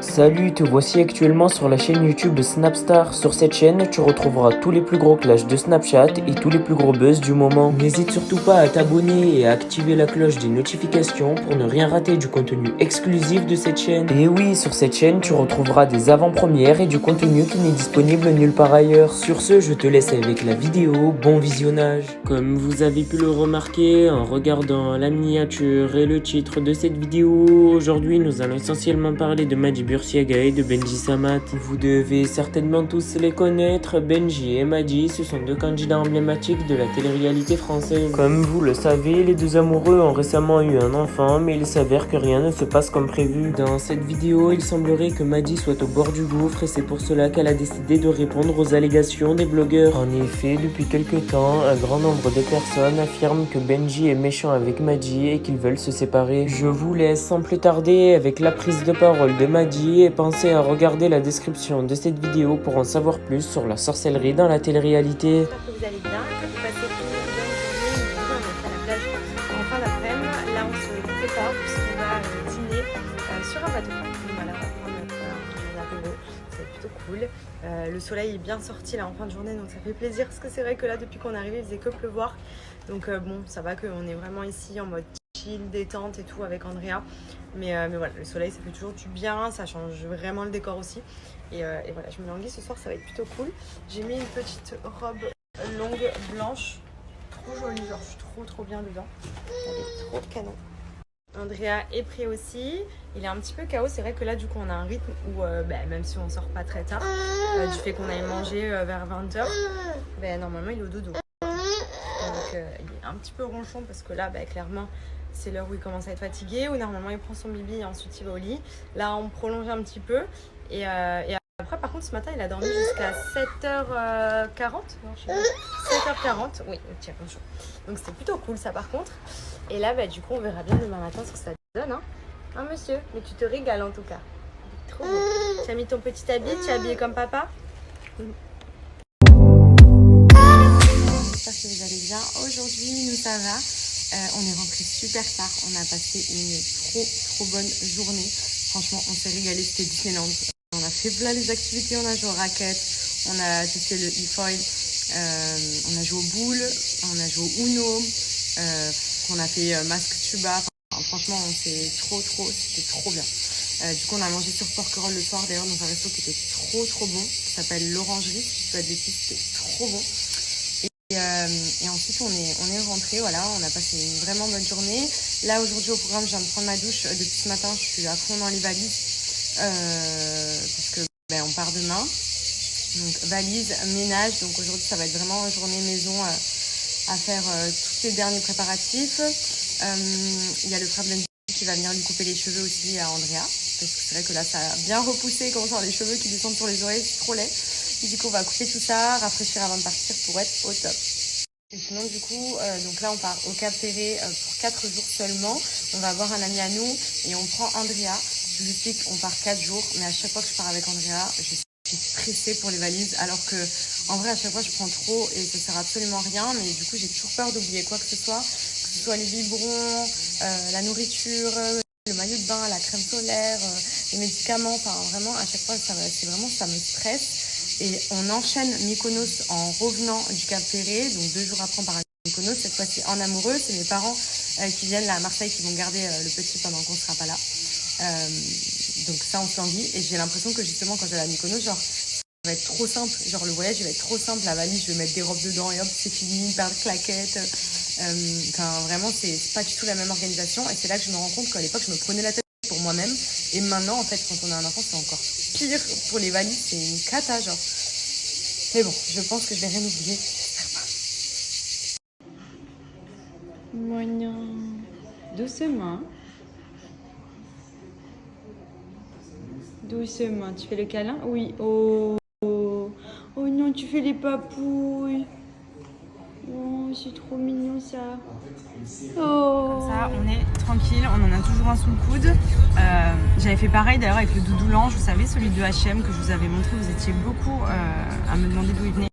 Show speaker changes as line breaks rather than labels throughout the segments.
Salut, te voici actuellement sur la chaîne YouTube de Snapstar. Sur cette chaîne, tu retrouveras tous les plus gros clashs de Snapchat et tous les plus gros buzz du moment. N'hésite surtout pas à t'abonner et à activer la cloche des notifications pour ne rien rater du contenu exclusif de cette chaîne. Et oui, sur cette chaîne, tu retrouveras des avant-premières et du contenu qui n'est disponible nulle part ailleurs. Sur ce, je te laisse avec la vidéo, bon visionnage. Comme vous avez pu le remarquer en regardant la miniature et le titre de cette vidéo, aujourd'hui nous allons essentiellement parler de Maddy Bursiaga et de Benji Samat. Vous devez certainement tous les connaître, Benji et Maddy, ce sont deux candidats emblématiques de la télé-réalité française. Comme vous le savez, les deux amoureux ont récemment eu un enfant, mais il s'avère que rien ne se passe comme prévu. Dans cette vidéo, il semblerait que Maddy soit au bord du gouffre et c'est pour cela qu'elle a décidé de répondre aux allégations des blogueurs. En effet, depuis quelques temps, un grand nombre de personnes affirment que Benji est méchant avec Maddy et qu'ils veulent se séparer. Je vous laisse sans plus tarder avec la prise de parole de Maddy et pensez à regarder la description de cette vidéo pour en savoir plus sur la sorcellerie dans la télé-réalité.
J'espère que vous allez bien et que vous passez une bonne journée. Aujourd'hui, on est à la plage en fin d'après-midi. Là, on se prépare puisqu'on va dîner sur un bateau. Donc voilà, on va prendre un apéro. C'est plutôt cool. Le soleil est bien sorti là en fin de journée, donc ça fait plaisir parce que c'est vrai que là, depuis qu'on est arrivé, il faisait que pleuvoir. Donc bon, ça va qu'on est vraiment ici en mode chill, détente et tout avec Andrea. Mais voilà, le soleil, ça fait toujours du bien, ça change vraiment le décor aussi. Et voilà, je me languis ce soir, ça va être plutôt cool. J'ai mis une petite robe longue, blanche, trop jolie, genre je suis trop bien dedans. Elle est trop canon. Andrea est prêt aussi, il est un petit peu KO, c'est vrai que là du coup on a un rythme où même si on sort pas très tard, du fait qu'on aille manger vers 20h, normalement il est au dodo. Donc il est un petit peu ronchon parce que là clairement c'est l'heure où il commence à être fatigué, où normalement il prend son bibi et ensuite il va au lit. Là on prolonge un petit peu et après par contre ce matin il a dormi jusqu'à 7h40, non, je sais pas, 7h40, oui, tiens, bonjour. Donc c'était plutôt cool ça par contre. Et là du coup on verra bien demain matin ce que ça donne, hein. Hein monsieur, mais tu te régales en tout cas. Trop beau. Tu as mis ton petit habit, tu es habillé comme papa. J'espère que vous allez bien. Aujourd'hui nous ça va. On est rentré super tard, on a passé une trop bonne journée. Franchement, on s'est régalé, c'était Disneyland. On a fait plein les activités, on a joué aux raquettes, on a testé le e-foil, on a joué aux boules, on a joué au Uno, on a fait masque tuba. Enfin, franchement, c'était trop bien. Du coup, on a mangé sur Porquerolles le soir d'ailleurs dans un resto qui était trop bon, qui s'appelle l'Orangerie, si je peux être bêtise, c'était trop bon. Et ensuite on est rentré, voilà, on a passé une vraiment bonne journée. Là aujourd'hui au programme, je viens de prendre ma douche. Depuis ce matin, je suis à fond dans les valises parce que on part demain. Donc valises, ménage. Donc aujourd'hui ça va être vraiment une journée maison à faire tous les derniers préparatifs. Il y a le frère de Benji qui va venir lui couper les cheveux aussi à Andrea parce que c'est vrai que là ça a bien repoussé, comme ça les cheveux qui descendent sur les oreilles, c'est trop laid. Et du coup on va couper tout ça, rafraîchir avant de partir pour être au top. Et sinon du coup, donc là on part au Cap Ferré pour 4 jours seulement. On va avoir un ami à nous et on prend Andrea. Je vous explique, on part 4 jours, mais à chaque fois que je pars avec Andrea, je suis stressée pour les valises, alors que en vrai à chaque fois je prends trop et ça sert absolument à rien, mais du coup j'ai toujours peur d'oublier quoi que ce soit les biberons, la nourriture, le maillot de bain, la crème solaire, les médicaments, enfin vraiment à chaque fois ça me stresse. Et on enchaîne Mykonos en revenant du Cap Ferré, donc 2 jours après on part à Mykonos, cette fois-ci en amoureux. C'est mes parents qui viennent là à Marseille qui vont garder le petit pendant qu'on sera pas là. Donc ça on se languit et j'ai l'impression que justement quand je vais à Mykonos, genre ça va être trop simple, genre le voyage il va être trop simple, la valise je vais mettre des robes dedans et hop c'est fini, une paire de claquettes. Enfin vraiment c'est pas du tout la même organisation et c'est là que je me rends compte qu'à l'époque je me prenais la tête pour moi-même et maintenant en fait quand on a un enfant c'est encore pire pour les valises, c'est une cata genre. Mais bon, je pense que je vais rien oublier, j'espère pas. Mignon. Doucement. Doucement, tu fais le câlin? Oui. Oh. Oh non, tu fais les papouilles. Oh, c'est trop mignon ça. Oh. Comme ça, on est tranquille, on en a toujours un sous le coude. J'avais fait pareil d'ailleurs avec le doudou Lange, vous savez, celui de H&M que je vous avais montré. Vous étiez beaucoup à me demander d'où il venait.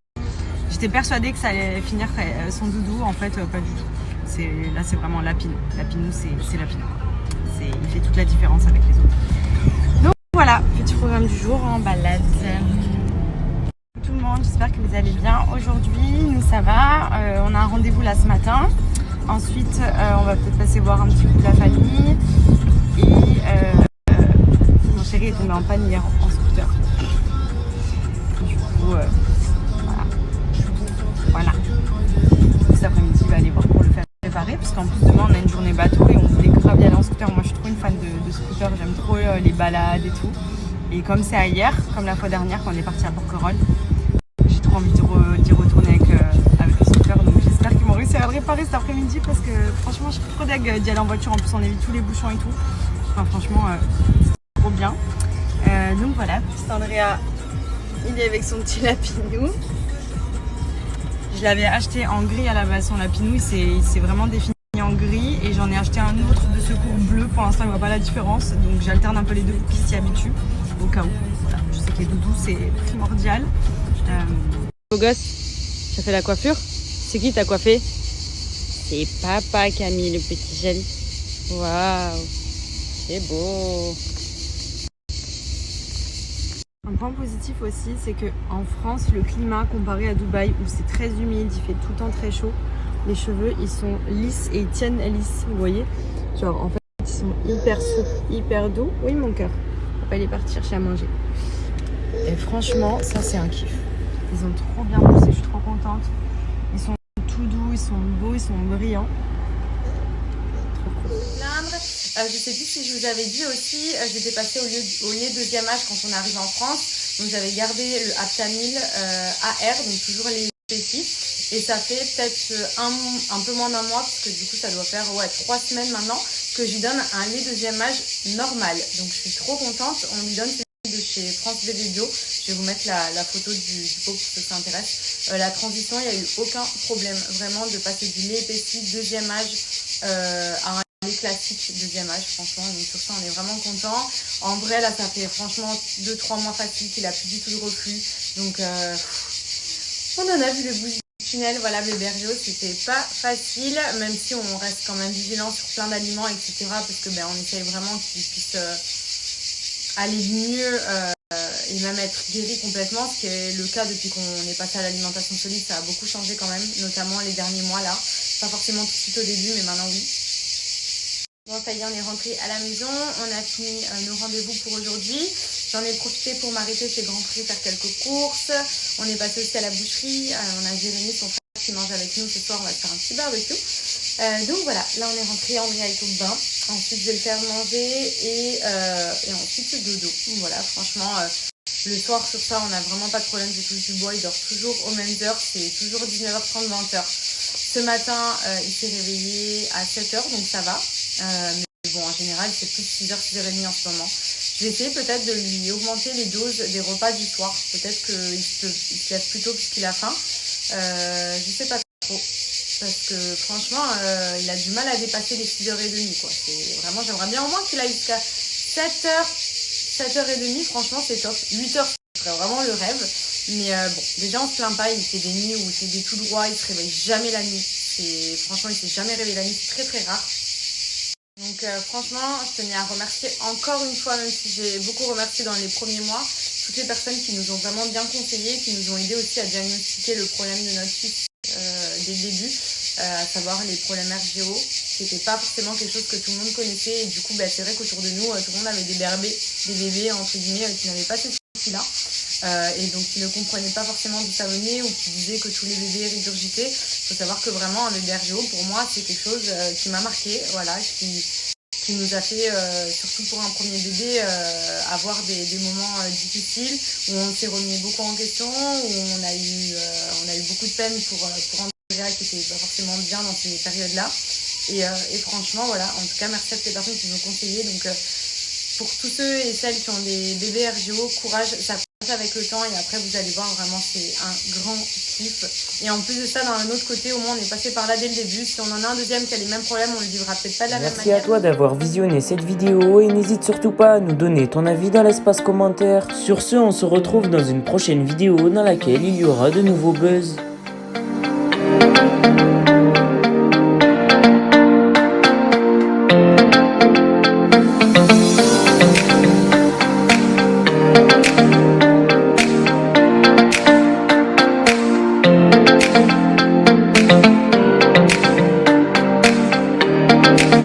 J'étais persuadée que ça allait finir son doudou, en fait, pas du tout. Là, c'est vraiment Lapinou. Lapinou, c'est Lapinou. Il fait toute la différence avec les autres. Donc Voilà, petit programme du jour en balade. Tout le monde, j'espère que vous allez bien. Aujourd'hui, nous ça va. On a un rendez-vous là ce matin. Ensuite, on va peut-être passer voir un petit coup de la famille. Et mon chéri est tombé en panne hier en scooter. Du coup, voilà. Cet après-midi, il va aller voir pour le faire réparer. Parce qu'en plus, demain, on a une journée bateau et on voulait grave y aller en scooter. Moi, je suis trop une fan de scooter. J'aime trop les balades et tout. Et comme c'est à hier, comme la fois dernière quand on est parti à Porquerolles, j'ai trop envie d'y retourner avec le scooter. Donc j'espère qu'ils vont réussir à le réparer cet après-midi parce que franchement, je suis trop deg d'y aller en voiture. En plus, on évite tous les bouchons et tout. Enfin, franchement, c'est trop bien. Donc voilà, petit Andrea, il est avec son petit lapinou. Je l'avais acheté en gris à la base, son lapinou, il s'est vraiment défini en gris et j'en ai acheté un autre de secours bleu. Pour l'instant, il ne voit pas la différence, donc j'alterne un peu les deux pour qu'il s'y habitue au cas où. Voilà. Je sais que les doudous, c'est primordial. Beau gosse, tu as fait la coiffure? C'est qui t'a coiffé? C'est papa Camille, le petit gel. Waouh, c'est beau. Un point positif aussi, c'est qu'en France, le climat comparé à Dubaï où c'est très humide, il fait tout le temps très chaud, les cheveux ils sont lisses et ils tiennent lisses, vous voyez. Genre en fait ils sont hyper souples, hyper doux. Oui mon cœur, papa il est parti chercher à manger. Et franchement, ça c'est un kiff. Ils ont trop bien poussé, je suis trop contente. Ils sont tout doux, ils sont beaux, ils sont brillants. Je sais plus si je vous avais dit aussi, j'étais passée au lait deuxième âge quand on arrive en France. Donc j'avais gardé le Aptamil AR, donc toujours les petits. Et ça fait peut-être un peu moins d'un mois, parce que du coup ça doit faire 3 semaines maintenant, que je lui donne un lait deuxième âge normal. Donc je suis trop contente, on lui donne celui de chez France Bébé Bio. Je vais vous mettre la photo du pot pour ceux que ça intéresse. La transition, il n'y a eu aucun problème vraiment de passer du lait épaissi deuxième âge à un lait classique deuxième âge, franchement. Donc sur ça, on est vraiment content. En vrai, là, ça fait franchement 2-3 mois facile qu'il a plus du tout de reflux. Donc on en a vu le bout du tunnel. Voilà, bébé Bergeo, c'était pas facile, même si on reste quand même vigilant sur plein d'aliments, etc. Parce que on essaye vraiment qu'il puisse aller mieux et même être guéri complètement, ce qui est le cas depuis qu'on est passé à l'alimentation solide. Ça a beaucoup changé quand même, notamment les derniers mois là. Pas forcément tout de suite au début, mais maintenant oui. Bon, ça y est, on est rentré à la maison, on a fini nos rendez-vous pour aujourd'hui. J'en ai profité pour m'arrêter chez Grand Prix, faire quelques courses. On est passé aussi à la boucherie, on a Jérémy, son frère, qui mange avec nous ce soir, on va se faire un petit barbecue. Donc voilà, là on est rentré, Andrea est au bain. Ensuite je vais le faire manger et ensuite dodo. Voilà, franchement, le soir sur ça on n'a vraiment pas de problème, je touche du bois, il dort toujours aux mêmes heures, c'est toujours 19h30, 20h. Ce matin, il s'est réveillé à 7h, donc ça va. Mais bon, en général, c'est plus 6h, 6h30 en ce moment. Je vais essayer peut-être de lui augmenter les doses des repas du soir. Peut-être qu'il se lève plus tôt puisqu'il a faim. Je sais pas trop. Parce que franchement, il a du mal à dépasser les 6h30, quoi. C'est vraiment, j'aimerais bien au moins qu'il aille jusqu'à 7h, 7h30. Franchement, c'est top. 8h, ce serait vraiment le rêve. Mais bon, déjà on se plaint pas, il fait des nuits où c'est des tout droits, il se réveille jamais la nuit. Franchement, il s'est jamais réveillé la nuit, c'est très très rare. Donc franchement, je tenais à remercier encore une fois, même si j'ai beaucoup remercié dans les premiers mois, toutes les personnes qui nous ont vraiment bien conseillé, qui nous ont aidé aussi à diagnostiquer le problème de notre fils dès le début, à savoir les problèmes RGO. C'était pas forcément quelque chose que tout le monde connaissait et du coup c'est vrai qu'autour de nous, tout le monde avait des bébés entre guillemets qui n'avaient pas ces soucis-là. Et donc qui ne comprenaient pas forcément d'où ça venait ou qui disaient que tous les bébés régurgitaient. Il faut savoir que vraiment un bébé RGO pour moi c'est quelque chose qui m'a marqué, voilà, qui nous a fait, surtout pour un premier bébé, avoir des moments difficiles où on s'est remis beaucoup en question, où on a eu beaucoup de peine pour Andrea qui était pas forcément bien dans ces périodes-là. Et franchement, voilà, en tout cas, merci à toutes les personnes qui nous ont conseillé. Donc, pour tous ceux et celles qui ont des bébés RGO, courage, ça passe avec le temps et après vous allez voir, vraiment c'est un grand kiff. Et en plus de ça, d'un autre côté, au moins on est passé par là dès le début. Si on en a un deuxième qui a les mêmes problèmes, on le vivra peut-être pas de la même manière.
Merci à toi d'avoir visionné cette vidéo et n'hésite surtout pas à nous donner ton avis dans l'espace commentaire. Sur ce, on se retrouve dans une prochaine vidéo dans laquelle il y aura de nouveaux buzz.